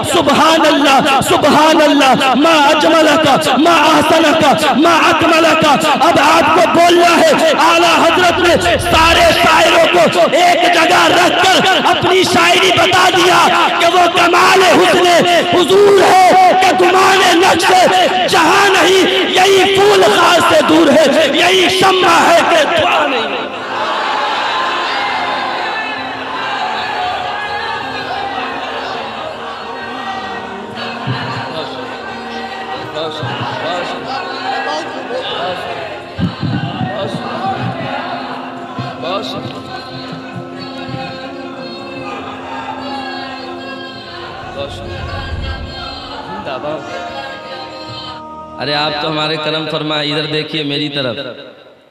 सुभान अल्लाह सुभान अल्लाह, मा अजमलका मा अहसनका मा अकमलका। अब आपको बोलना है। आला हजरत ने सारे शायरों को एक जगह रखकर अपनी शायरी बता दिया कि वो कमाल हुस्ने हुजूर है कि गुमाने नक्शे जहां नहीं, यही फूल खास से दूर है, यही शम्मा है कि दुआ नहीं। अरे आप तो हमारे करम फरमा, इधर देखिए मेरी तरफ,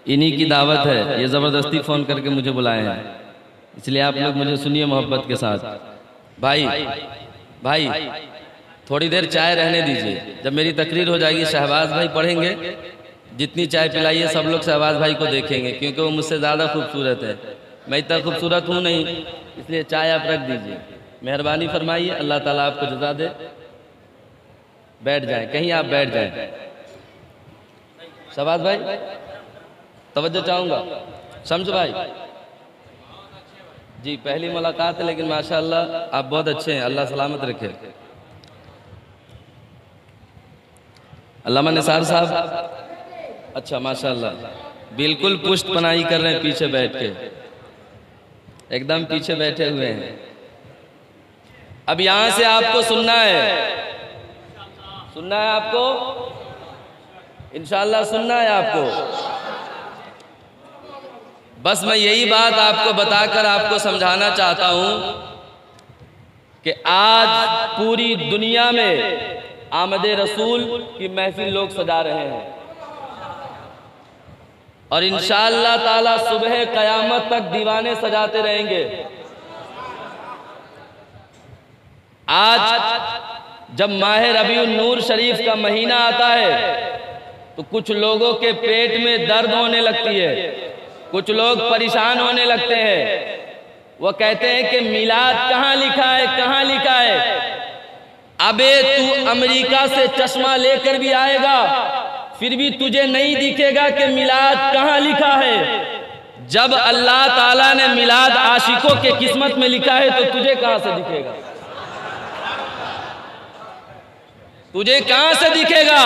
इन्हीं की दावत है। ये जबरदस्ती फोन करके मुझे बुलाए हैं, इसलिए आप लोग मुझे सुनिए मोहब्बत के साथ। भाई भाई थोड़ी देर चाय रहने दीजिए, जब मेरी तकरीर हो जाएगी शहबाज भाई पढ़ेंगे, जितनी चाय पिलाइए सब लोग शहबाज भाई को देखेंगे, क्योंकि वो मुझसे ज़्यादा खूबसूरत है। मैं इतना खूबसूरत हूँ नहीं, इसलिए चाय आप रख दीजिए, मेहरबानी फरमाइए। अल्लाह ताला आपको जज़ा दे। बैठ जाए, कहीं आप बैठ जाए। शहबाज भाई तवज्जो चाहूँगा। शम्स भाई जी, पहली मुलाकात है लेकिन माशाअल्लाह आप बहुत अच्छे हैं, अल्लाह सलामत रखे। अल्लामा निसार साहब, अच्छा माशाअल्लाह, बिल्कुल पुष्ट पनाही कर रहे हैं, पीछे बैठ के एकदम पीछे बैठे हुए हैं। अब यहां से आपको सुनना है, सुनना है आपको, इंशाअल्लाह सुनना है आपको। बस मैं यही बात आपको बताकर आपको समझाना चाहता हूं कि आज पूरी दुनिया में आमदे रसूल की महफिल लोग सजा रहे हैं, और इंशाअल्लाह ताला सुबह कयामत तक दीवाने सजाते रहेंगे। आज जब माह रबीउन नूर शरीफ का महीना आता है तो कुछ लोगों के पेट में दर्द होने लगती है, कुछ लोग परेशान होने लगते हैं। वो कहते हैं कि मिलाद कहाँ लिखा है, कहाँ लिखा है। अबे तू अमेरिका से चश्मा लेकर भी आएगा फिर भी तुझे नहीं दिखेगा कि मिलाद कहाँ लिखा है। जब अल्लाह ताला ने मिलाद आशिकों के किस्मत में लिखा है तो तुझे कहाँ से दिखेगा, तुझे कहाँ से दिखेगा।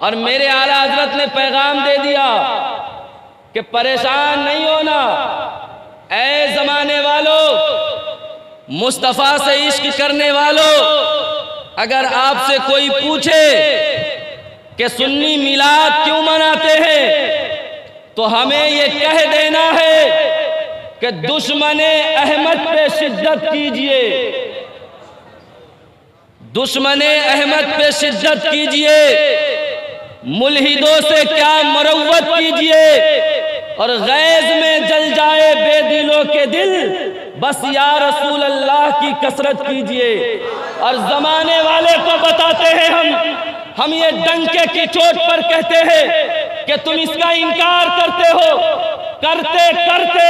और मेरे आला हजरत ने पैगाम दे दिया कि परेशान नहीं होना, ऐ जमाने वालों, मुस्तफा से इश्क करने वालों, अगर आपसे कोई पूछे कि सुन्नी मिलाद क्यों मनाते हैं तो हमें ये कह देना है कि दुश्मने अहमद पे शिद्दत कीजिए, दुश्मने अहमद पे शिद्दत कीजिए, मुल्हिदों से क्या मरवत कीजिए, और गैज में जल जाए बेदिलों के दिल, बस या रसूल अल्लाह की कसरत कीजिए। और जमाने वाले को बताते हैं हम ये डंके की चोट पर कहते हैं कि तुम इसका इनकार करते हो, करते करते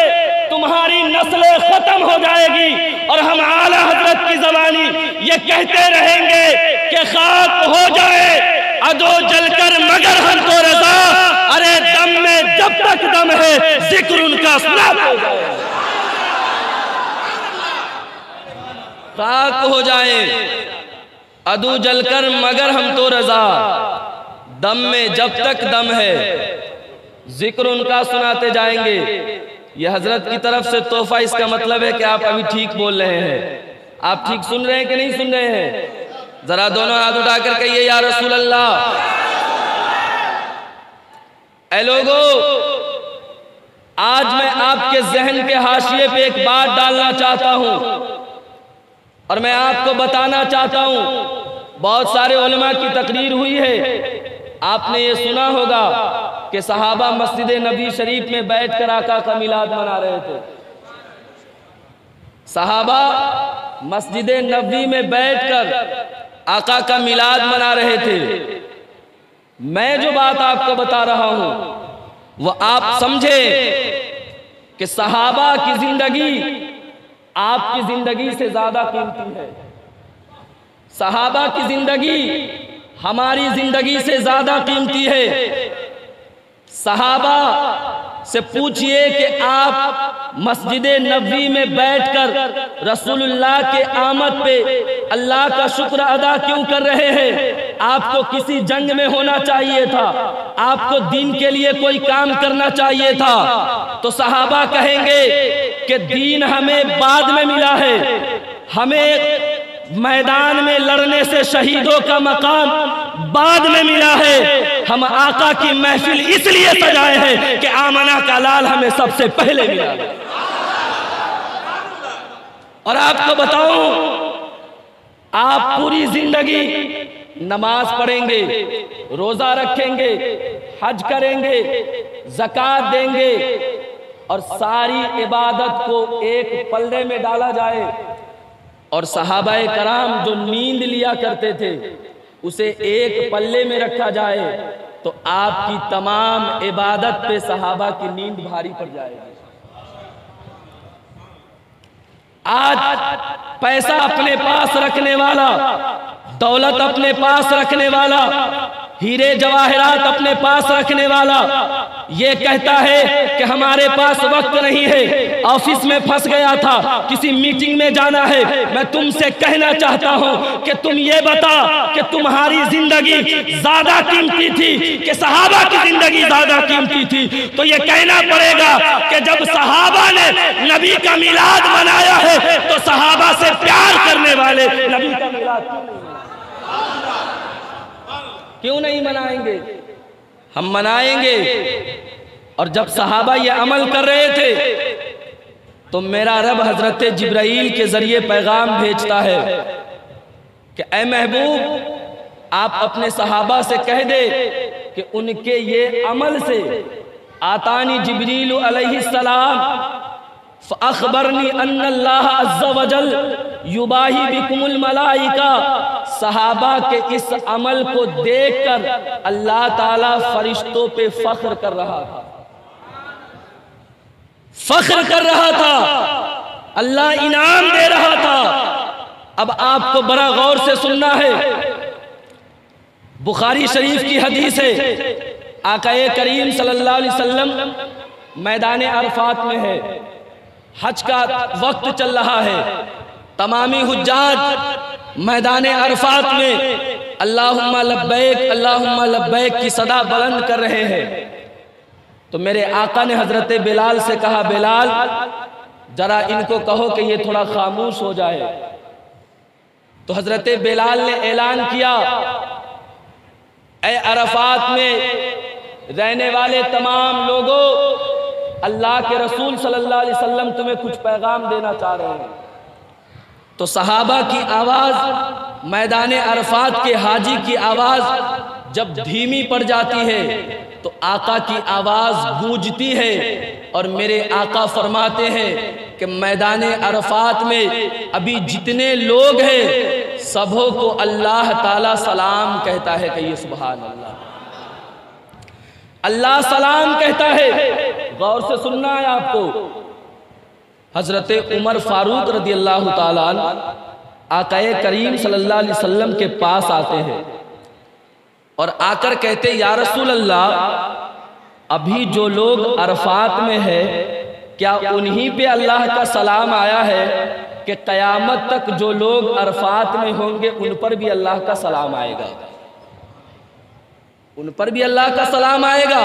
तुम्हारी नस्लें खत्म हो जाएगी, और हम आला हजरत की ज़बानी ये कहते रहेंगे कि खाक हो जाए अदो जलकर मगर हम तो रज़ा, अरे दम में जब तक दम है जिक्र उनका सुनाते हो जाए। खाक हो जाए अदू जलकर मगर हम तो रज़ा, दम में जब तक दम है जिक्र उनका सुनाते जाएंगे। ये हजरत की तरफ से तोहफा, इसका मतलब है कि आप अभी ठीक बोल रहे हैं। आप ठीक सुन रहे हैं कि नहीं सुन रहे हैं? जरा दोनों हाथ उठाकर कहिए या रसूल अल्लाह। ऐ लोगों, आज मैं आपके जहन के हाशिए पे एक बात डालना चाहता हूं और मैं आपको बताना चाहता हूं। बहुत सारे उलमा की तकरीर हुई है, आपने ये सुना होगा कि सहाबा मस्जिद नबी शरीफ में बैठकर आका का मिलाद मना रहे थे। सहाबा मस्जिद नबी में बैठकर आका का मिलाद मना रहे थे। मैं जो बात आपको बता रहा हूं वो आप समझे कि सहाबा की जिंदगी आपकी जिंदगी से ज्यादा कीमती है। सहाबा की जिंदगी हमारी जिंदगी से ज्यादा कीमती है। सहाबा से पूछिए कि आप मस्जिद नबवी में बैठकर रसूलुल्लाह के आमद पे अल्लाह का शुक्र अदा क्यों कर रहे हैं? आपको किसी जंग में होना चाहिए था, आपको दीन के लिए कोई काम करना चाहिए था। तो सहाबा कहेंगे कि दीन हमें बाद में मिला है, हमें मैदान में लड़ने से शहीदों का मकाम बाद में मिला है। हम आका की महफिल इसलिए सजाए हैं कि आमना का लाल हमें सबसे पहले मिला। और आपको बताऊं, आप पूरी जिंदगी नमाज पढ़ेंगे, रोजा रखेंगे, हज करेंगे, ज़कात देंगे और सारी इबादत को एक पल्ले में डाला जाए और सहाबाए कराम जो नींद लिया करते थे उसे एक पल्ले में रखा जाए तो आपकी तमाम इबादत पे सहाबा की नींद भारी पड़ जाएगी। आज पैसा अपने पास रखने वाला, दौलत अपने पास रखने वाला, हीरे जवाहरात अपने पास रखने वाला ये कहता है कि हमारे पास वक्त नहीं है, ऑफिस में फंस गया था, किसी मीटिंग में जाना है। मैं तुमसे कहना चाहता हूं कि तुम ये बता कि तुम्हारी जिंदगी ज्यादा कीमती थी कि सहाबा की जिंदगी ज्यादा कीमती थी? तो ये कहना पड़ेगा कि जब सहाबा ने नबी का मिलाद मनाया है तो सहाबा से प्यार करने वाले नबी का मिलाद क्यों नहीं मनाएंगे? हम मनाएंगे। और जब सहाबा ये अमल कर रहे थे तो मेरा रब हजरत जिब्राइल के जरिए पैगाम भेजता है कि ऐ महबूब, आप अपने सहाबा से कह दे कि उनके ये अमल से आतानी जिब्रील अलैहिस्सलाम फ़अख़बरनी अन्नल्लाह अज़्ज़ा वजल युबाही बिकुमुल मलाइका। सहाबा के इस अमल को देखकर अल्लाह ताला फरिश्तों पे फख्र कर रहा था, फख्र कर रहा था, अल्लाह इनाम दे रहा था। अब आपको बड़ा गौर से सुनना है। बुखारी शरीफ की हदीस है, आक़ाए करीम सल्लल्लाहु अलैहि वसल्लम मैदान अरफात में है, हज का वक्त चल रहा है, तमामी हुज्जाज मैदान अरफात में अल्लाहुम्मा लब्बैक अल्लाहुम्मा लब्बैक की सदा बुलंद कर रहे हैं। तो मेरे आका ने हजरत बिलाल से कहा, बिलाल जरा इनको कहो कि ये थोड़ा खामोश हो जाए। तो हजरत बिलाल ने ऐलान किया, ऐ अरफात में रहने वाले तमाम लोगों, अल्लाह के रसूल सल्लल्लाहु अलैहि वसल्लम तुम्हें कुछ पैगाम देना चाह रहे हैं। तो सहाबा की आवाज़, मैदान अरफात के हाजी की आवाज़ जब धीमी पड़ जाती है तो आका की आवाज़ गूंजती है और मेरे आका फरमाते हैं कि मैदान अरफात में अभी जितने लोग हैं सबों को अल्लाह ताला सलाम कहता है कि ये सुभान अल्लाह, अल्लाह सलाम कहता है। गौर से सुनना है आपको। हजरत उमर फारूक रदी अल्लाह ताला अन्हु आक़ाए करीम सल्लल्लाहु अलैहि वसल्लम के पास आते हैं और आकर कहते, या रसूल अल्लाह, अभी जो लोग अरफात में है क्या उन्हीं पे अल्लाह का सलाम आया है कि क़यामत तक जो लोग अरफात में होंगे उन पर भी अल्लाह का सलाम आएगा, उन पर भी अल्लाह का सलाम आएगा?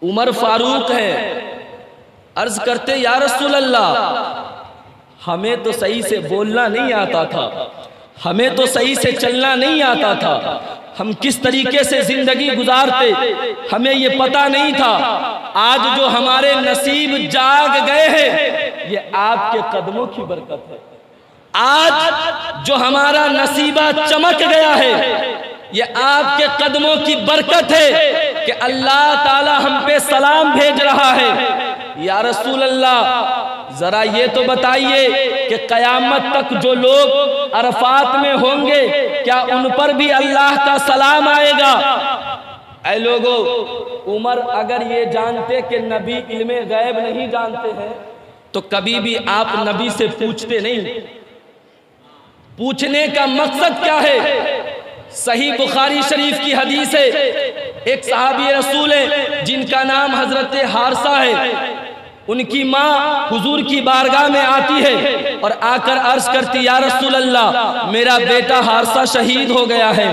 उमर फारूक है, अर्ज करते, या रसूल अल्लाह, हमें तो सही से बोलना नहीं आता था, हमें तो सही से चलना नहीं आता था, हम किस तरीके से जिंदगी गुजारते हमें ये पता नहीं था। आज जो हमारे नसीब जाग गए हैं ये आपके कदमों की बरकत है। आज जो हमारा नसीबा चमक गया है ये आपके कदमों की बरकत है कि अल्लाह ताला हम पे सलाम भेज रहा है। या रसूल अल्लाह, जरा ये तो बताइए कि कयामत तक जो लोग अरफात में होंगे क्या उन पर भी अल्लाह का सलाम आएगा? ऐ लोगों, उमर अगर ये जानते कि नबी इल्मे गैब नहीं जानते हैं तो कभी भी आप नबी से पूछते नहीं, पूछने का मकसद क्या है? सही बुखारी शरीफ की हदीस है, एक सहाबी रसूल है जिनका नाम हजरत हारसा है। उनकी माँ हुजूर की बारगाह में आती है और आकर अर्ज करती, या रसूल अल्लाह, मेरा बेटा हारसा शहीद हो गया है,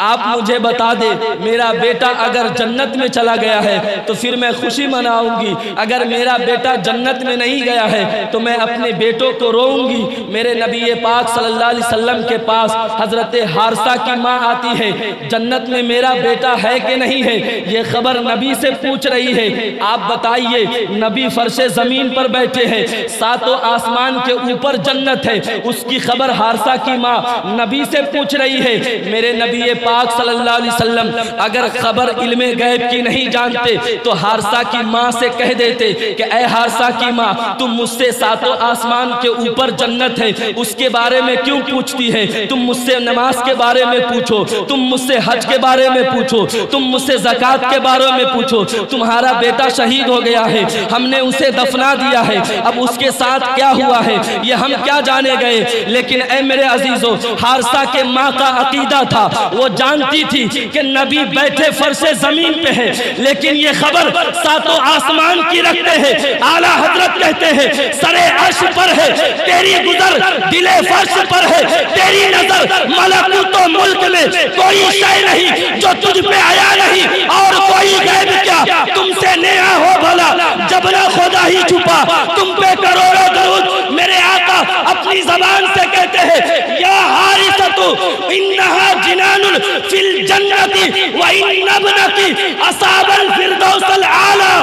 आप मुझे बता दे, मेरा बेटा अगर जन्नत में चला गया है तो फिर मैं खुशी मनाऊंगी, अगर मेरा बेटा जन्नत में नहीं गया है तो मैं अपने बेटों को रोऊंगी। मेरे नबी पाक सल्लल्लाहु अलैहि वसल्लम के पास हजरत हारसा की माँ आती है, जन्नत में मेरा बेटा है कि नहीं है, ये खबर नबी से पूछ रही है। आप बताइए, नबी फर्श जमीन पर बैठे हैं, सातों आसमान के ऊपर जन्नत है, उसकी खबर हारसा की माँ नबी से पूछ रही है। मेरे नबी पाक सल्लल्लाहु अलैहि वसल्लम अगर खबर इल्मे गैब की नहीं जानते तो हारसा की माँ से कह देते कि ऐ हारसा की माँ, तुम मुझसे सातों आसमान के ऊपर जन्नत है उसके बारे में क्यों पूछती है? तुम मुझसे नमाज के बारे में पूछो, तुम मुझसे हज के बारे में पूछो, तुम मुझसे ज़कात के बारे में पूछो। तुम्हारा बेटा शहीद हो गया है, हमने उसे दफना दिया है, अब उसके साथ क्या हुआ है ये हम क्या जाने गए। लेकिन ऐ मेरे अजीजों, हारसा के माँ का अकीदा था, वो जानती थी कि नबी बैठे फर्शे जमीन पे है, लेकिन ये खबर सातों आसमान की रखते हैं। आला हजरत कहते हैं, सरे अर्श पर है तेरी गुजर, दिले फर्श पर है तेरी नजर, मलकूतो मुल्क में कोई शय नहीं जो तुझ पे आया नहीं, और कोई गैब क्या तुमसे नया हो भला, जब ना खुदा ही छुपा तुम पे करोड़ों दरूद। मेरे आका अपनी जबान से कहते हैं, या हारिसतु इन्नहा जिनानुन फिल जन्नति व इन्नबनकी असाबल फिरदौसल आला।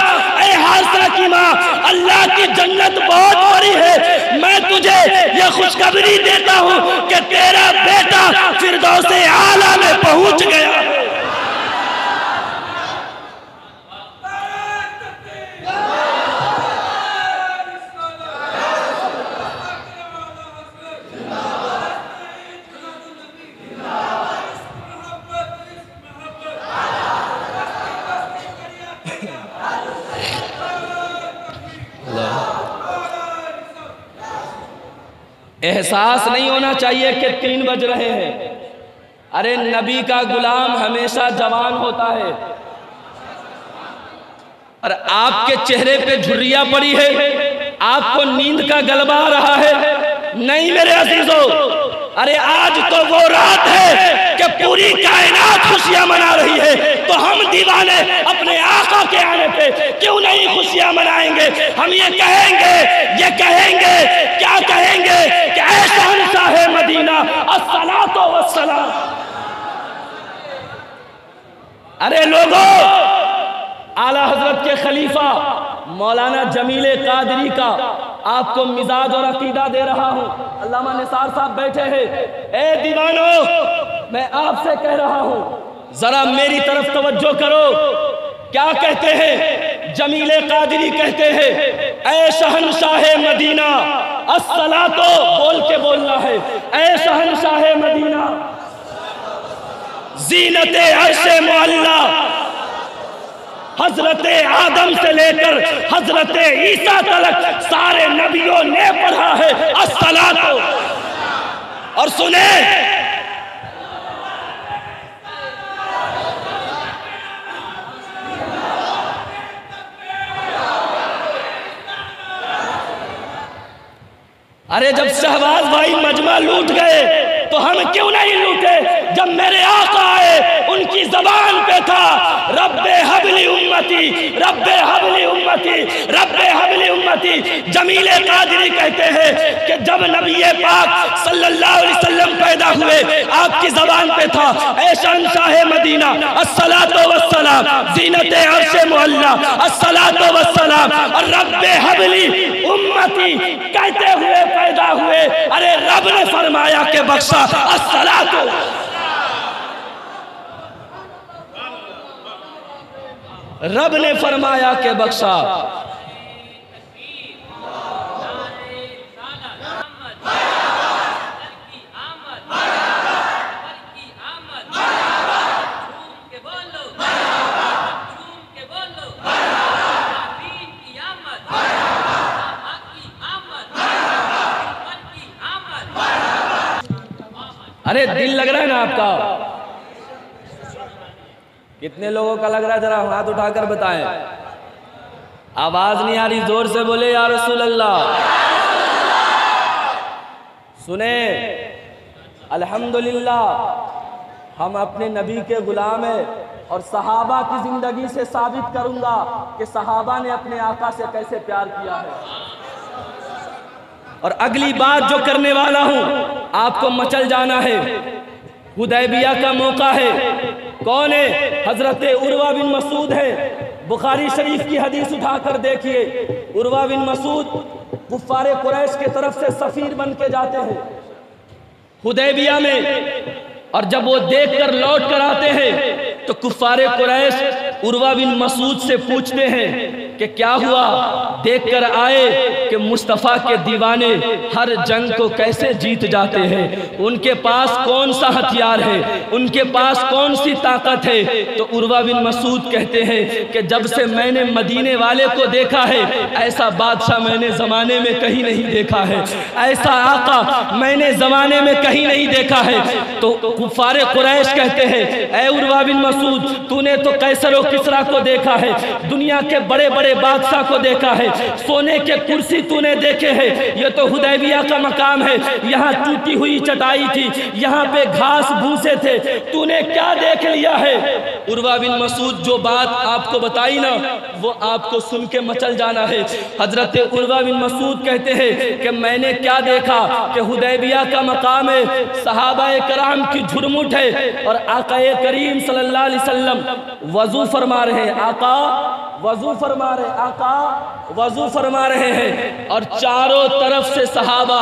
ऐ हारिसा की माँ, अल्लाह की जन्नत बहुत बड़ी है, मैं तुझे यह खुशखबरी देता हूँ कि तेरा बेटा फिरदौसे आला में पहुंच गया। एहसास नहीं होना चाहिए कि 3 बज रहे हैं। अरे नबी का गुलाम हमेशा जवान होता है, और आपके चेहरे पे झुर्रियां पड़ी है, आपको नींद का गलबा आ रहा है। नहीं मेरे अजीजों, अरे आज तो वो रात है कि पूरी कायनात खुशियां मना रही है, तो हम दीवाने अपने आका के आने पे क्यों नहीं खुशियां मनाएंगे? हम ये कहेंगे क्या कहेंगे कि ऐ शहंशाह मदीना अस्सलातो वस्सलाम। अरे लोगों, आला हजरत के खलीफा मौलाना जमीले कादरी का आपको मिजाज और अकीदा दे रहा हूं। अल्लामा निसार साहब बैठे हैं। ए दीवानों, मैं आपसे कह रहा हूं, जरा मेरी तरफ तवज्जो करो। क्या कहते हैं जमीले कादरी? कहते हैं, ऐ शहंशाह मदीना अस्सलातो, बोल के बोलना है, ऐ शहंशाह मदीना जीनते अर्शे मुअल्ला, हजरत आदम से लेकर हजरत ईसा तक सारे नबियों ने पढ़ा है अस्सलातो। और सुने, अरे जब शहबाज भाई मजमा लूट गए तो हम क्यों नहीं लूटे? जब मेरे आका आए उनकी जबान पे था, रब्बे हबली उम्मती, रब्बे हबली उम्मती, रब्बे हबली उम्मती। जमीले कादरी कहते हैं कि जब नबी पाक सल्लल्लाहु अलैहि वसल्लम पैदा हुए, आपकी जबान पे था, ऐ शहंशाह मदीना अस्सलातो वस्सलाम, ज़ीनते अर्शे मुअल्ला अस्सलातो वस्सलाम, और रब्बे हबली उम्मती कहते हुए पैदा हुए। अरे रब ने फरमाया के बख्शा अस्सलातो। रब ने फरमाया के बख्शा। अरे दिल लग रहा है ना आपका? कितने लोगों का लग रहा है? जरा हाथ उठाकर बताएं। आवाज नहीं आ रही, जोर से बोले या रसूल अल्लाह। सुने, अल्हम्दुलिल्लाह हम अपने नबी के गुलाम हैं और सहाबा की जिंदगी से साबित करूंगा कि सहाबा ने अपने आका से कैसे प्यार किया है। और अगली बात जो करने वाला हूं, आपको मचल जाना है। हुदैबिया का मौका है। कौन है? हजरत उर्वा बिन मसूद है। बुखारी शरीफ की हदीस उठाकर देखिए। उर्वा बिन मसूद कुफ्फारे कुरैश के तरफ से सफीर बन के जाते हैं हुदैबिया में, और जब वो देखकर लौट कर आते हैं तो कुफ्फारे कुरैश उर्वा बिन मसूद से पूछते हैं कि क्या हुआ? देखकर आए कि मुस्तफ़ा के दीवाने हर जंग को कैसे जीत जाते हैं, उनके पास कौन सा हथियार है, उनके पास कौन सी ताकत है। तो उर्वा बिन मसूद कहते हैं कि जब से मैंने मदीने वाले को देखा है, ऐसा बादशाह मैंने ज़माने में कहीं नहीं देखा है, ऐसा आका मैंने ज़माने में कहीं नहीं देखा है। तो कुफ्फारे कुरैश कहते हैं, ऐ उर्वा बिन मसूद, तूने तो कैसर और किसरा को देखा है, दुनिया के बड़े बड़े बादशाह को देखा है, सोने के कुर्सी तूने देखे हैं, ये तो हुदैबिया का मकाम है, यहाँ टूटी हुई चटाई थी, यहाँ पे घास भूसे थे, तूने क्या देख लिया है? उर्वा बिन मसूद जो बात आपको बताई ना, वो आपको सुन के मचल जाना है। हजरत उर्वा बिन मसूद कहते हैं कि मैंने क्या देखा कि हुदैबिया का मकाम है, सहाबाए कराम की झुरमुट है और आका करीम सल्लल्लाहु अलैहि वसल्लम वजू फरमा रहे हैं। आका वजू फरमा रहे, आका वजू फरमा रहे हैं और चारों तरफ से सहाबा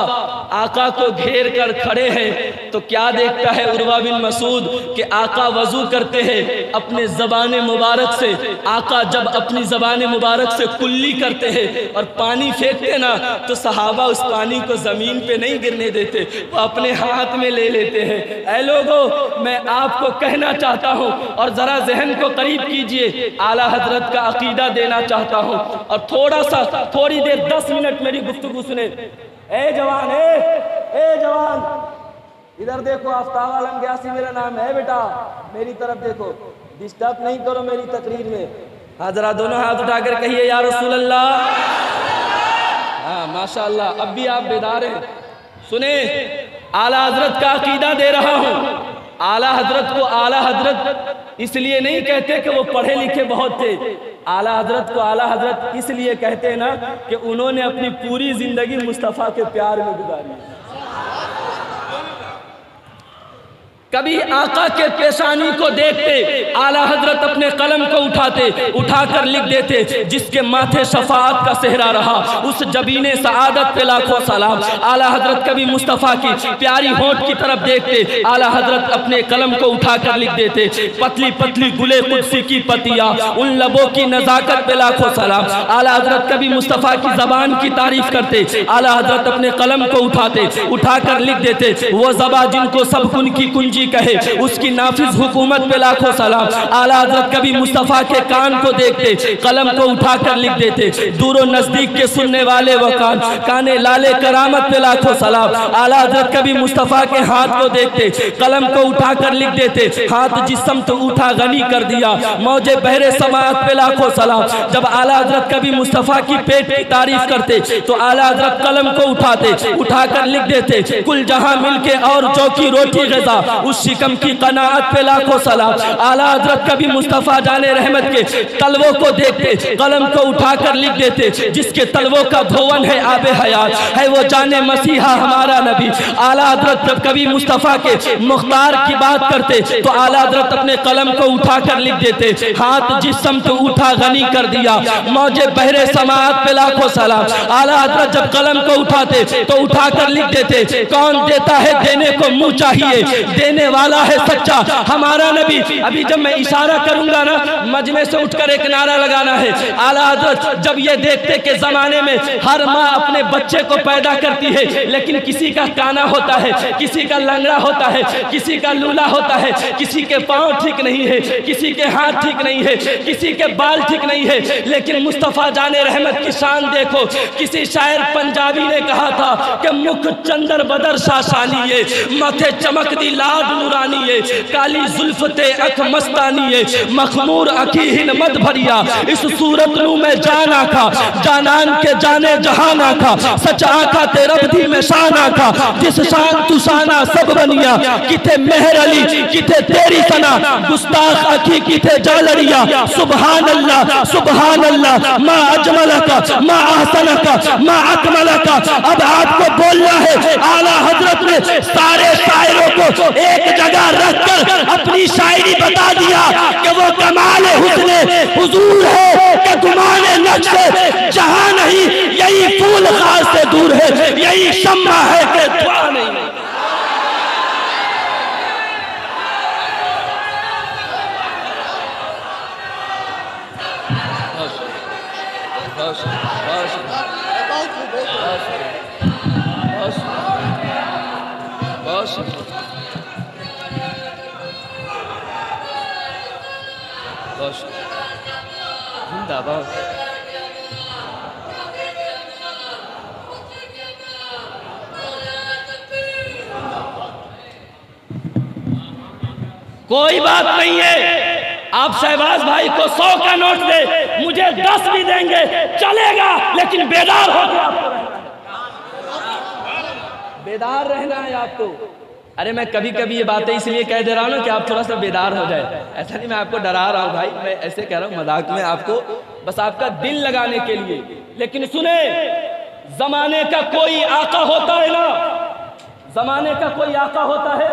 आका को घेर कर खड़े हैं। तो क्या देखता है उर्वा बिन मसूद कि आका वजू करते हैं अपने ज़बान मुबारक से। आका जब अपनी ज़बान मुबारक से कुल्ली करते हैं और पानी फेंकते ना, तो सहाबा उस पानी को ज़मीन पे नहीं गिरने देते, वो अपने हाथ में ले लेते हैं। ऐ लोगों, मैं आपको कहना चाहता हूँ और ज़रा जहन को करीब कीजिए, आला हजरत का अकीदा देना चाहता हूँ और थोड़ी देर 10 मिनट मेरी गुफ्तगू सुने। ए जवान, ए जवान, इधर देखो, आफ्ताब आलम ग्यासी मेरा नाम है बेटा, मेरी तरफ देखो, डिस्टर्ब नहीं करो मेरी तकरीर में। हाँ, जरा दोनों हाथ उठाकर कहिए या रसूल अल्लाह। हाँ माशाअल्लाह, अब भी आप बेदार हैं। सुने, आला हजरत का अकीदा दे रहा हूँ। आला हजरत को आला हजरत इसलिए नहीं कहते कि वो पढ़े लिखे बहुत थे, आला हजरत को आला हजरत इसलिए कहते हैं ना कि उन्होंने अपनी पूरी जिंदगी मुस्तफ़ा के प्यार में गुजारी। कभी आका के पेशानी को देखते, आला हजरत अपने कलम को उठाकर लिख देते, जिसके माथे शफाअत का सेहरा रहा, उस जबीने सआदत पे लाखों सलाम। आला हजरत कभी मुस्तफ़ा की प्यारी होंठ की तरफ देखते, आला हजरत अपने कलम को उठाकर लिख देते, पतली पतली गुले कुदसी की पतिया, उन लबों की नज़ाकत पे लाखों सलाम। आला हजरत कभी मुस्तफ़ा की ज़बान की तारीफ करते, आला हजरत अपने कलम को उठाकर लिख देते, वो ज़बा जिनको सब कुन की कुंजी कहे, उसकी नाफिज हुकूमत पे लाखों सलाम। आला हजरत कभी मुस्तफ़ा के कान को देखते, कलम को उठाकर लिख देते, दूरो नजदीक के सुनने वाले वो काने लाले करामत पे लाखों सलाम। आला हजरत कभी मुस्तफ़ा के हाथ को देखते, कलम को उठाकर लिख देते, हाथ जिस्म तो उठा गनी कर दिया, मौजे बहरे समात पे लाखों सलाम। जब आला हजरत कभी मुस्तफ़ा की पेट की तारीफ करते, तो आला हजरत कलम को उठाकर लिख देते, कुल जहां मिलके और चौकी रोटी ग़िज़ा, उस शिकम की कनाअत पे लाखों सलाम। आला हजरत कभी मुस्तफ़ा जाने रहमत के तलवों को देखते, कलम को उठाकर लिख देते, जिसके तलवों का धोवन है आबे हयात, है वो जाने मसीहा हमारा नबी। आला हजरत जब कभी मुस्तफ़ा के मुख्तार की बात करते, तो आला हजरत अपने कलम को उठाकर लिख देते, हाथ जिस्म तो उठा गनी कर दिया, मौजे बहरे समात पे लाखों सलाम। आला हजरत जब कलम को उठाते तो उठाकर लिख देते, कौन देता है देने को मुँह चाहिए, देने कहने वाला है सच्चा हमारा नबी। अभी जब मैं इशारा करूंगा ना, मजमे से उठकर एक नारा लगाना है। आला हज़रत जब ये देखते कि जमाने में हर माँ अपने बच्चे को पैदा करती है, लेकिन किसी का काना होता है, किसी का लंगड़ा होता है, किसी का लूला होता है, किसी के पाँव ठीक नहीं है, किसी के हाथ ठीक नहीं है, किसी के बाल ठीक नहीं है, लेकिन मुस्तफ़ा जाने रहमत की शान देखो। किसी शायर पंजाबी ने कहा था कि मुख चंदर बदर शाशानी है, माथे चमक दी लाड नूरानी है, काली जुल्फते अख मस्तानी है, मखमूर अखी हिन मत भरिया, इस सूरत नू मैं जान आखा, जानान के जाने जहान आखा, सच आखा ते रब दी में शान आखा, जिस शान तू शाना सब बनिया, किथे मेहर अली किथे तेरी सना, गुस्ताख अखी किथे जालड़िया, सुबहान अल्लाह मा अजमलका मा अहसनका मा अकमलका। अब आपको बोलना है, आला हजरत ने सारे शायरों को एक जगह रखकर अपनी शायरी बता दिया कि वो कमाल हुस्ने हुजूर है कि गुमाने नक्शे जहां नहीं, यही फूल खास से दूर है, यही शम्मा है कि दुआ नहीं। जिंदाबाद। कोई बात नहीं है, आप शहबाज भाई को 100 का नोट दे, मुझे 10 भी देंगे चलेगा, लेकिन बेदार हो गया आपको, बेदार रहना है आपको। अरे मैं कभी कभी ये बातें इसलिए कह दे रहा हूँ ना कि आप थोड़ा सा बेदार हो जाए, ऐसा नहीं मैं आपको डरा रहा हूँ भाई, मैं ऐसे कह रहा हूँ मजाक में आपको, बस आपका दिल लगाने के लिए। लेकिन सुने, जमाने का कोई आका होता है ना, जमाने का कोई आका होता है,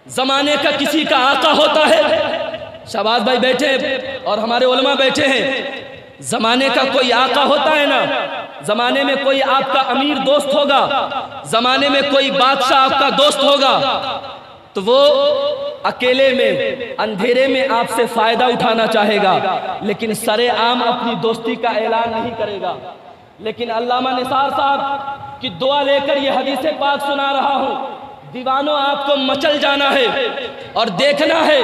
जमाने का किसी का आका होता है। शहबाज भाई बैठे और हमारे उलमा बैठे हैं, जमाने का कोई आका होता है ना, जमाने में कोई आपका अमीर दोस्त होगा, जमाने में कोई बादशाह आपका दोस्त होगा, तो वो अकेले में अंधेरे में आपसे फायदा उठाना चाहेगा, लेकिन सरेआम अपनी दोस्ती का ऐलान नहीं करेगा। लेकिन अल्लामा निसार साहब की दुआ लेकर ये हदीस पाक सुना रहा हूँ। दीवानों, आपको मचल जाना है और देखना है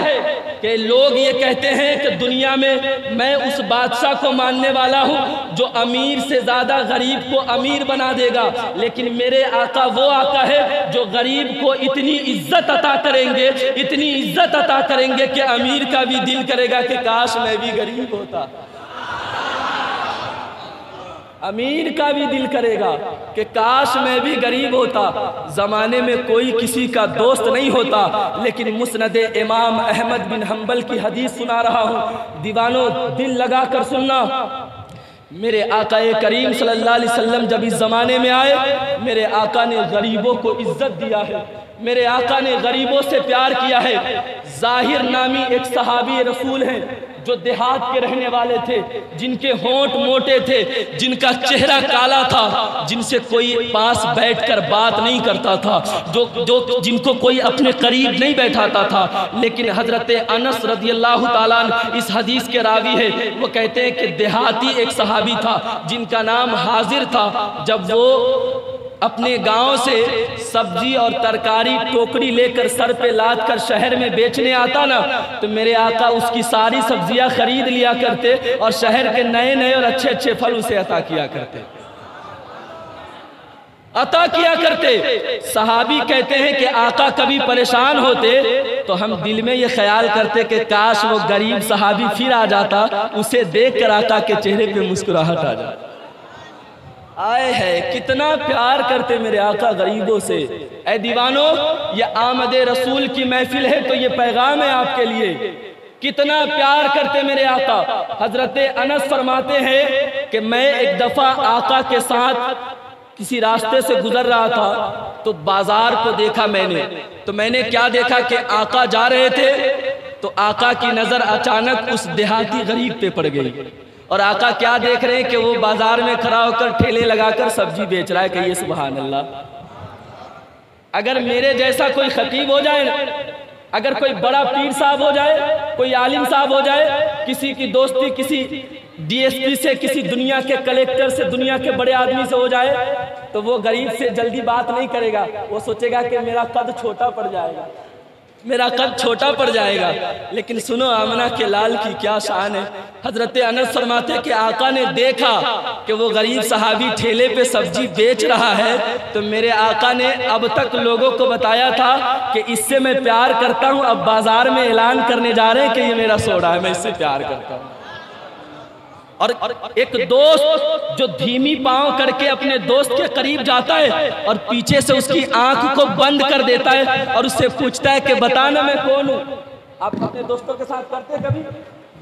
कि लोग ये कहते हैं कि दुनिया में मैं उस बादशाह को मानने वाला हूँ जो अमीर से ज़्यादा गरीब को अमीर बना देगा, लेकिन मेरे आका वो आका है जो गरीब को इतनी इज्जत अता करेंगे, इतनी इज्जत अता करेंगे कि अमीर का भी दिल करेगा कि काश मैं भी गरीब होता, अमीर का भी दिल करेगा कि काश मैं भी गरीब होता। ज़माने में कोई किसी का दोस्त नहीं होता, लेकिन मुस्नद इमाम अहमद बिन हम्बल की हदीस सुना रहा हूँ। दीवानों, दिल लगा कर सुनना। मेरे आका करीम सल्लल्लाहु अलैहि वसल्लम जब इस ज़माने में आए, मेरे आका ने गरीबों को इज्जत दिया है, मेरे आका ने गरीबों से प्यार किया है। जाहिर नामी एक सहाबी रसूल हैं जो देहात के रहने वाले थे, जिनके होंठ मोटे थे, जिनका चेहरा काला था, जिनसे कोई पास बैठकर बात नहीं करता था, जो जिनको कोई अपने करीब नहीं बैठाता था। लेकिन हजरत अनस रदियल्लाहु ताला अन्हु इस हदीस के रावी है, वो कहते हैं कि देहाती एक सहाबी था जिनका नाम हाजिर था। जब वो अपने गांव से सब्जी और तरकारी टोकरी लेकर सर पे लाद कर शहर में बेचने आता ना, तो मेरे आका उसकी सारी सब्जियां खरीद लिया करते और शहर के नए नए और अच्छे अच्छे फल उसे अता किया करते। सहाबी कहते हैं कि आका कभी परेशान होते तो हम दिल में ये ख्याल करते कि काश वो गरीब सहाबी फिर आ जाता, उसे देख कर आका के चेहरे पे मुस्कुराहट आ जाती। आए है कितना प्यार करते मेरे आका गरीबों से। ऐ दीवानों, ये आमद रसूल की महफिल है तो ये पैगाम है आपके लिए। कितना प्यार करते मेरे आका। हजरत अनस फरमाते हैं कि मैं एक दफा आका के साथ किसी रास्ते से गुजर रहा था तो बाजार को देखा मैंने, तो मैंने क्या देखा कि आका जा रहे थे तो आका की नजर अचानक उस देहाती गरीब पे पड़ गई और आका क्या देख रहे हैं कि वो बाजार में खड़ा होकर ठेले लगाकर सब्जी बेच रहा है। कहिए सुभान अल्लाह। अगर मेरे जैसा कोई खतीब हो जाए, अगर कोई बड़ा पीर साहब हो जाए, कोई आलिम साहब हो जाए, किसी की दोस्ती किसी डीएसपी से, किसी दुनिया के कलेक्टर से, दुनिया के बड़े आदमी से हो जाए, तो वो गरीब से जल्दी बात नहीं करेगा। वो सोचेगा कि मेरा कद छोटा पड़ जाएगा, मेरा कद छोटा पड़ जाएगा। लेकिन सुनो आमना के लाल की क्या शान है। हजरत अनस फरमाते कि आका ने देखा कि वो गरीब सहाबी ठेले पे सब्जी बेच रहा है, तो मेरे आका ने अब तक लोगों को बताया था कि इससे मैं प्यार करता हूँ। अब बाजार में ऐलान करने जा रहे हैं कि ये मेरा सोडा है, मैं इससे प्यार करता हूँ। और एक दोस्त जो धीमी पांव करके अपने दोस्त के करीब जाता है और पीछे से उसकी आंख को बंद कर देता है और उससे पूछता है कि बताना मैं कौन हूं। आप अपने दोस्तों के साथ करते कभी,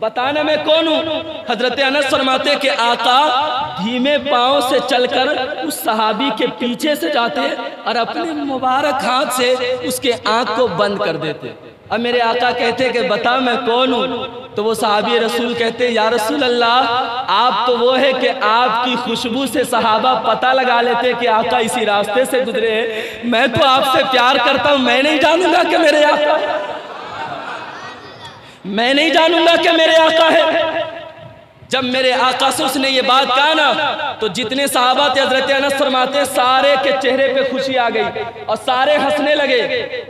बताना मैं कौन हूं। हजरत अनस फरमाते कि आका धीमे पांव से चलकर उस सहाबी के पीछे से जाते और अपने मुबारक हाथ से उसके आंख को बंद कर देते। अब मेरे आका कहते कि बता मैं कौन हूँ। तो वो सहाबी रसूल कहते या रसूल अल्लाह, आप तो वो है कि आपकी खुशबू से सहाबा पता लगा लेते कि आका इसी रास्ते से गुजरे हैं। मैं तो आपसे प्यार करता हूँ, मैं नहीं जानूंगा कि मेरे आका, मैं नहीं जानूंगा कि मेरे आका है। जब मेरे आका से उसने ये बात कहा ना, तो जितने सहाबा थे हजरत अनस फरमाते सारे के चेहरे पे खुशी आ गई और सारे हंसने लगे।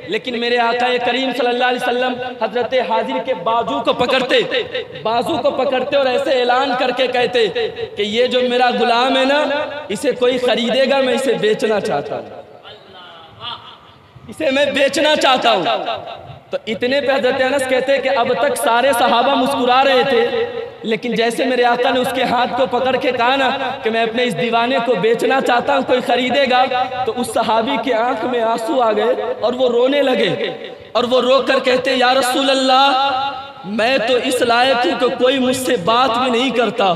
लेकिन मेरे आका करीम सल्लल्लाहु अलैहि वसल्लम हजरत हाजिर के बाजू को पकड़ते और ऐसे ऐलान करके कहते कि ये जो मेरा गुलाम है ना, इसे कोई खरीदेगा, मैं इसे बेचना चाहता हूँ, इसे मैं बेचना चाहता हूँ। तो इतने पे हजरत अनस कहते कि अब तक सारे सहाबा मुस्कुरा रहे थे, लेकिन जैसे मेरे आका ने उसके हाथ को पकड़ के कहा ना कि मैं अपने इस दीवाने को बेचना चाहता हूं, कोई खरीदेगा, तो उस सहाबी की आंख में आंसू आ गए और वो रोने लगे। और वो रो कर कहते या रसूल अल्लाह, मैं तो इस लायक हूं कि कोई मुझसे बात भी नहीं करता,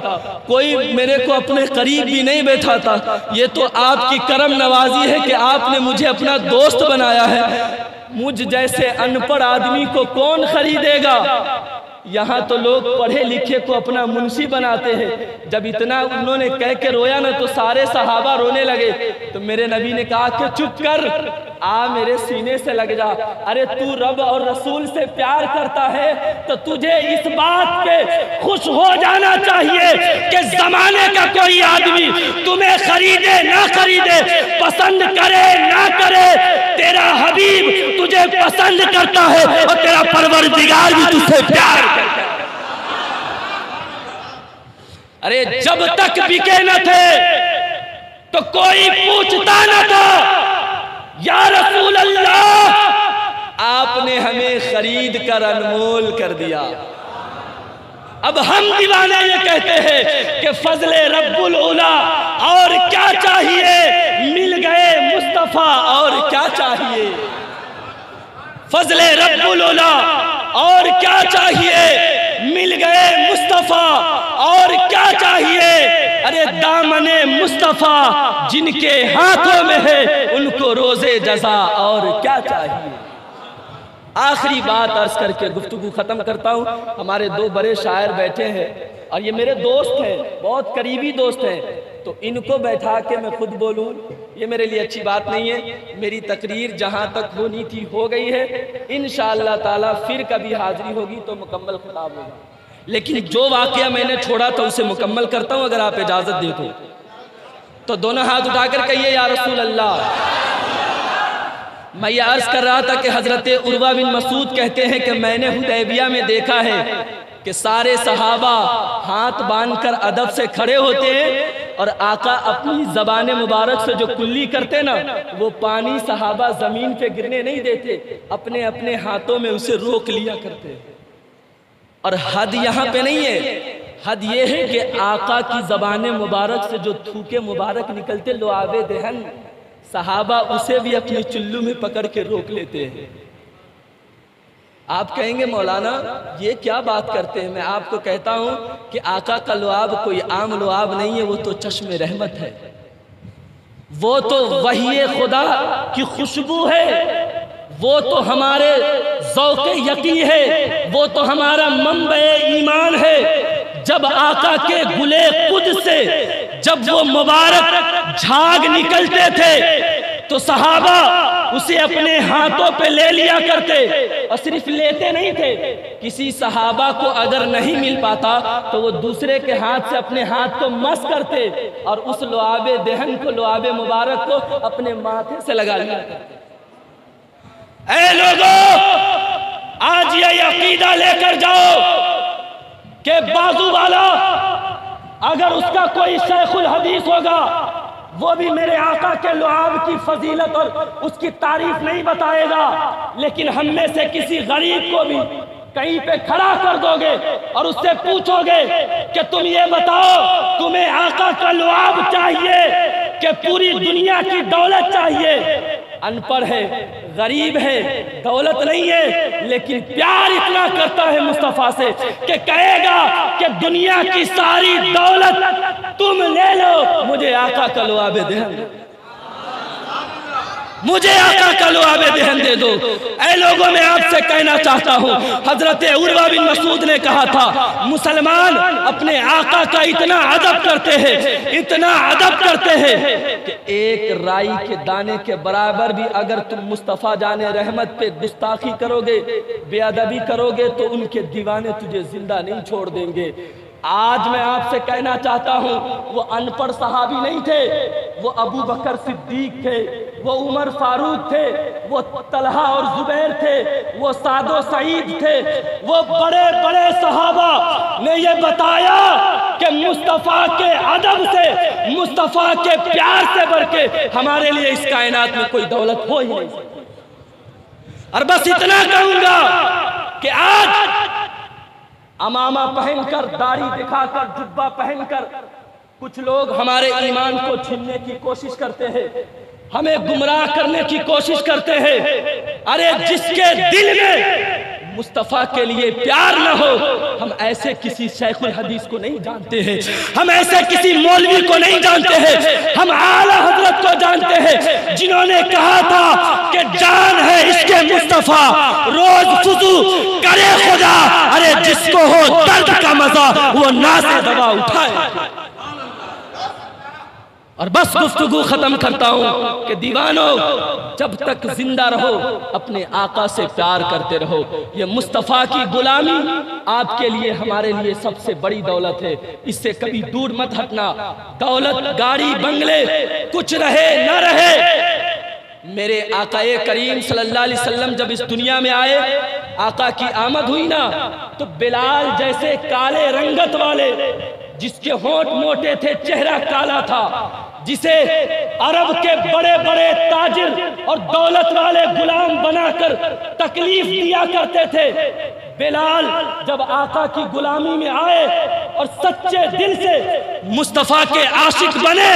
कोई मेरे को अपने करीब भी नहीं बैठाता। ये तो आपकी करम नवाजी है कि आपने मुझे अपना दोस्त बनाया है। मुझ जैसे अनपढ़ आदमी को कौन खरीदेगा। यहाँ तो लोग पढ़े लिखे को अपना मुंशी बनाते हैं। जब इतना उन्होंने कह के रोया ना, तो सारे सहाबा रोने लगे। तो मेरे नबी ने कहा कि चुप कर, आ मेरे सीने से लग जा। अरे तू रब और रसूल से प्यार करता है तो तुझे इस बात पे खुश हो जाना चाहिए कि जमाने का कोई आदमी तुम्हें खरीदे ना खरीदे, पसंद करे ना करे, तेरा हबीब तुझे पसंद करता है और तेरा परवरदिगार भी तुझसे प्यार करता है। अरे जब तक बिके न थे तो कोई पूछता न था, या रसूल अल्लाह आपने हमें खरीद कर अनमोल कर दिया। अब हम दीवाने ये कहते हैं कि फजले रब्बुल उला, और क्या चाहिए, मिल गए मुस्तफा, और क्या चाहिए, फजले रब्बुल उला, और क्या चाहिए, मिल गए मुस्तफा, और क्या चाहिए। अरे दामने मुस्तफा जिनके हाथों में है, उनको रोजे जजा, और क्या चाहिए। आखिरी बात अर्ज करके गुफ्तगू खत्म करता हूँ। हमारे दो बड़े शायर बैठे हैं और ये मेरे दोस्त हैं, बहुत करीबी दोस्त हैं, तो इनको बैठा के मैं खुद बोलूँ ये मेरे लिए अच्छी बात नहीं है। मेरी तकरीर जहाँ तक होनी थी हो गई है, इंशाअल्लाह ताला फिर कभी हाजिरी होगी तो मुकम्मल खिताब होगा। लेकिन जो वाकया मैंने छोड़ा था उसे मुकम्मल करता हूँ, अगर आप इजाज़त दे तो दोनों हाथ उठाकर कहिए या रसूल अल्लाह। मैं ये अर्ज कर रहा था कि हजरत उर्वा बिन मसूद कहते हैं कि मैंने हुदैबिया में देखा है कि सारे सहाबा हाथ बांधकर अदब से खड़े होते हैं और आका अपनी ज़बान मुबारक से जो कुल्ली करते ना, वो पानी सहाबा ज़मीन पे गिरने नहीं देते, अपने अपने हाथों में उसे रोक लिया करते। और हद यहाँ पे नहीं है, हद ये है कि आका की ज़बान मुबारक से जो थूके मुबारक निकलते लो आवे दहन, सहाबा उसे भी अपने चुल्लू में पकड़ के रोक लेते हैं। आप कहेंगे मौलाना ये क्या बात करते हैं। मैं आपको कहता हूं कि आका का लुआब कोई आम लुआब नहीं है, वो तो चश्मे रहमत है, वो तो वही खुदा की खुशबू है, वो तो हमारे ज़ौक़े यकी है, वो तो हमारा मंबे ईमान है। जब आका के गुले खुद से जब वो मुबारक झाग निकलते थे तो सहाबा उसे अपने हाथों पे ले लिया करते, और सिर्फ लेते नहीं थे, किसी सहाबा को अगर नहीं मिल पाता तो वो दूसरे के हाथ से अपने हाथ को मस करते और उस लुआबे देहन को, लुआबे मुबारक को अपने माथे से लगा लिया करते। ऐ लोगों, आज ये अकीदा लेकर जाओ कि बाजू वाला अगर उसका कोई शेखुल हदीस होगा, वो भी मेरे आका के लुआब की फजीलत और उसकी तारीफ नहीं बताएगा, लेकिन हम में से किसी गरीब को भी कहीं पे खड़ा कर दोगे और उससे पूछोगे कि तुम ये बताओ, तुम्हें आका का लुआब चाहिए कि पूरी दुनिया की दौलत चाहिए? अनपढ़ है, गरीब है, दौलत नहीं है, लेकिन प्यार इतना करता है मुस्तफा से कि कहेगा कि दुनिया की सारी दौलत तुम ले लो, मुझे आका का लुआबे देहन, मुझे आका का लुआबे देहन दे दो। ऐ लोगों, मैं आपसे कहना चाहता हूँ, हजरत उर्वा बिन मसूद ने कहा था, मुसलमान अपने आका का इतना अदब करते हैं, इतना अदब करते हैं कि एक राई के दाने के बराबर भी अगर तुम मुस्तफा जाने रहमत पे गुस्ताखी करोगे, बेअदबी करोगे, तो उनके दीवाने तुझे जिंदा नहीं छोड़ देंगे। आज मैं आपसे कहना चाहता हूं, वो अनपढ़ सहाबी नहीं थे, वो अबू बकर सिद्दीक थे, वो उमर फारूक थे, वो तलहा और जुबैर थे, वो सादो सईद थे, वो बड़े बड़े सहाबा ने ये बताया कि मुस्तफ़ा के अदब से, मुस्तफ़ा के प्यार से बढ़ के हमारे लिए इस कायनात में कोई दौलत हो ही नहीं सकती। और बस इतना कहूंगा कि आज अमामा पहनकर, दाढ़ी दिखाकर, जुब्बा पहनकर कुछ लोग हमारे ईमान को छीनने की कोशिश करते हैं, हमें गुमराह करने की कोशिश करते हैं। अरे जिसके दिल में मुस्तफा के लिए प्यार न हो, हम ऐसे किसी शेखुल हदीस को नहीं जानते हैं, हम ऐसे किसी मौलवी को नहीं जानते हैं, हम आला हजरत को जानते हैं, जिन्होंने कहा था कि जान है इसके मुस्तफा, रोज फुजू करे खुदा, अरे जिसको हो दर्द का मजा वो ना से दवा उठाए। और बस गुफ्तगू खत्म करता हूं कि दीवानों, जब तक जिंदा रहो अपने आका से प्यार करते रहो। ये मुस्तफ़ा की गुलामी आपके लिए, हमारे लिए सबसे बड़ी दौलत है, इससे कभी दूर मत हटना। दौलत, गाड़ी, बंगले कुछ रहे न रहे, मेरे आकाए करीम सल्लल्लाहु अलैहि वसल्लम जब इस दुनिया में आए, आका की आमद हुई ना, तो बिलाल जैसे काले रंगत वाले, जिसके होंठ मोटे थे, चेहरा काला था, जिसे अरब के बड़े बड़े ताजिर और दौलत वाले गुलाम बनाकर तकलीफ दिया करते थे, बिलाल जब आका की गुलामी में आए और सच्चे दिल से मुस्तफा के आशिक बने,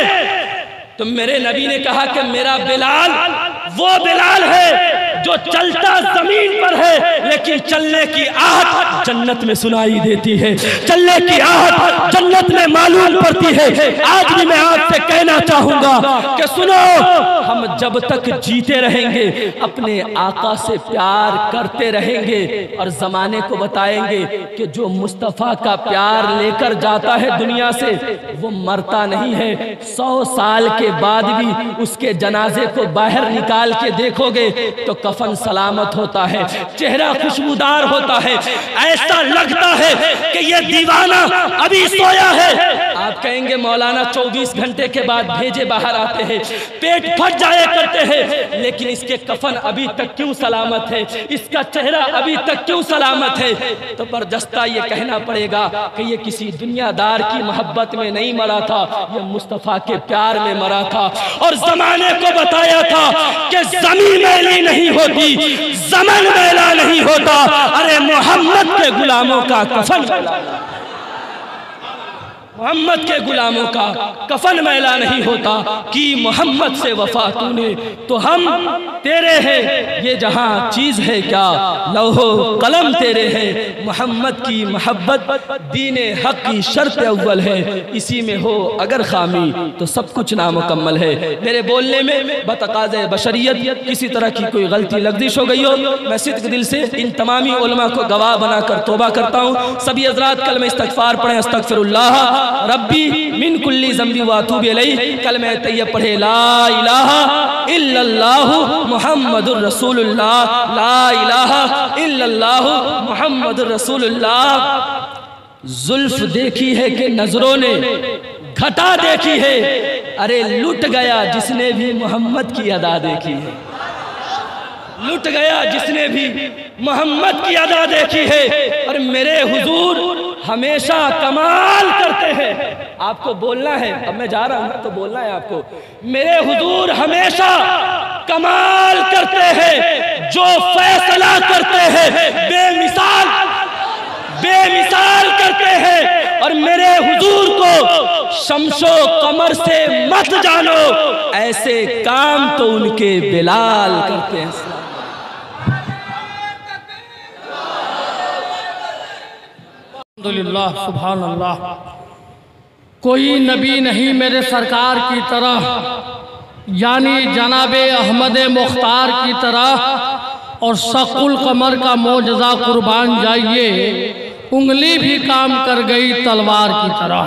तो मेरे नबी ने कहा कि मेरा बिलाल वो बिलाल है जो चलता जमीन पर है, लेकिन चलने की आहट जन्नत में सुनाई देती है, चलने की आहट जन्नत में मालूम पड़ती है। आज भी मैं आपसे कहना चाहूंगा कि सुनो, हम जब तक जीते रहेंगे अपने आका से प्यार करते रहेंगे और जमाने को बताएंगे कि जो मुस्तफा का प्यार लेकर जाता है दुनिया से, वो मरता नहीं है। 100 साल के बाद भी उसके जनाजे को बाहर निकाल के देखोगे तो कफन सलामत होता है, चेहरा खुशबूदार होता है, ऐसा लगता है कि ये दीवाना अभी सोया है। आप कहेंगे मौलाना 24 घंटे के बाद भेजे बाहर आते हैं, पेट फट जाया करते हैं, लेकिन इसके कफन अभी तक क्यों सलामत है, इसका चेहरा अभी तक क्यों सलामत है? तो बरजस्ता ये कहना पड़ेगा कि ये किसी दुनियादार की मोहब्बत में नहीं मरा था, ये मुस्तफा के प्यार में मरा था। और जमाने को बताया था कि जमीन मैली नहीं होती, ज़मन मैला नहीं होता, अरे मोहम्मद के गुलामों का कफन, मोहम्मद के गुलामों का कफन मैला नहीं होता कि मोहम्मद से वफा तूने, तो हम तेरे हैं, ये जहां चीज है क्या लौहो कलम तेरे हैं, मोहम्मद की मोहब्बत दीने हक की शर्त अव्वल है, इसी में हो अगर खामी तो सब कुछ नामुकम्मल है। मेरे बोलने में बतकाज़े बशरियत किसी तरह की कोई गलती लग्जिश हो गई हो, मैं सिद्क दिल से इन तमामी उलमा को गवाह बनाकर तौबा करता हूँ। सभी हज़रात कलमे इस्तग़फ़ार पढ़ें, अस्तग़फ़िरुल्लाह रब्बी मिन कुल्ली ज़ंबी व अतूबु इलैहि। कलमे तैयब पढ़े ला इलाहा इल्लल्लाहु मुहम्मदुर रसूलुल्लाह, ला इलाहा इल्लल्लाहु मुहम्मदुर रसूलुल्लाह। जुल्फ देखी है कि नजरों ने घटा देखी है, अरे लुट गया जिसने भी मोहम्मद की अदा देखी है, लुट गया जिसने भी मोहम्मद की अदा देखी है। और मेरे हुजूर हमेशा कमाल करते हैं। आपको बोलना है, अब मैं जा रहा हूं तो बोलना है आपको। मेरे हुजूर हमेशा कमाल करते हैं, जो फैसला करते हैं बेमिसाल बेमिसाल करते हैं। और मेरे हुजूर को शमशो कमर से मत जानो, ऐसे काम तो उनके बिलाल करते हैं। अल्हम्दुलिल्लाह, सुभान अल्लाह। कोई नबी नहीं मेरे सरकार की तरह, यानी जनाबे अहमद मुख्तार की तरह। और शकुल कमर का मोजज़ा कुर्बान जाइए, उंगली भी काम कर गई तलवार की तरह।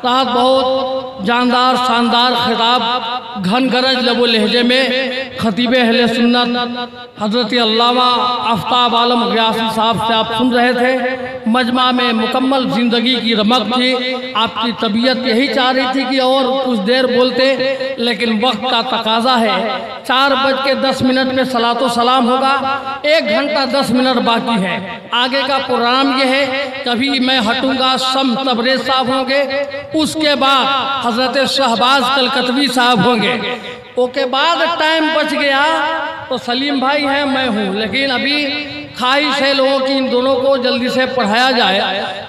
रात बहुत जानदार शानदार खिताब घन गरज लबो लहजे में खतीब अहले सुन्नत हज़रत अल्लामा आफ्ताब आलम ग़ियासी साहब से आप सुन रहे थे। मजमा में मुकम्मल ज़िंदगी की रमक थी। आपकी तबीयत यही चाह रही थी कि और कुछ देर बोलते, लेकिन वक्त का तकाजा है। 4:10 में सलातो सलाम होगा, 1 घंटा 10 मिनट बाकी है। आगे का प्रोग्राम ये है, कभी मैं हटूंगा शम तबरेज़ साहब होंगे, उसके बाद हज़रत शहबाज कलकतवी साहब होंगे। ओके बाद टाइम बच गया तो सलीम भाई हैं, मैं हूँ। लेकिन अभी ख्वाहिश है लोगों की इन दोनों को जल्दी से पढ़ाया जाए,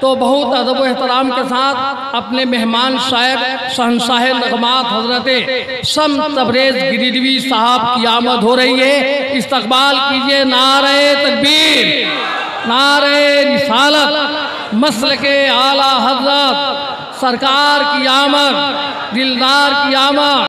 तो बहुत अदब व एहतराम के साथ अपने मेहमान साहब शहंशाह नगमात हज़रत शम तबरेज़ गिरिडवी साहब की आमद हो रही है। इस्तकबाल कीजिए। नारे तकबीर, नारे रिसालत, मसलके आला हज़रत सरकार की आमद, दिलदार की आमद।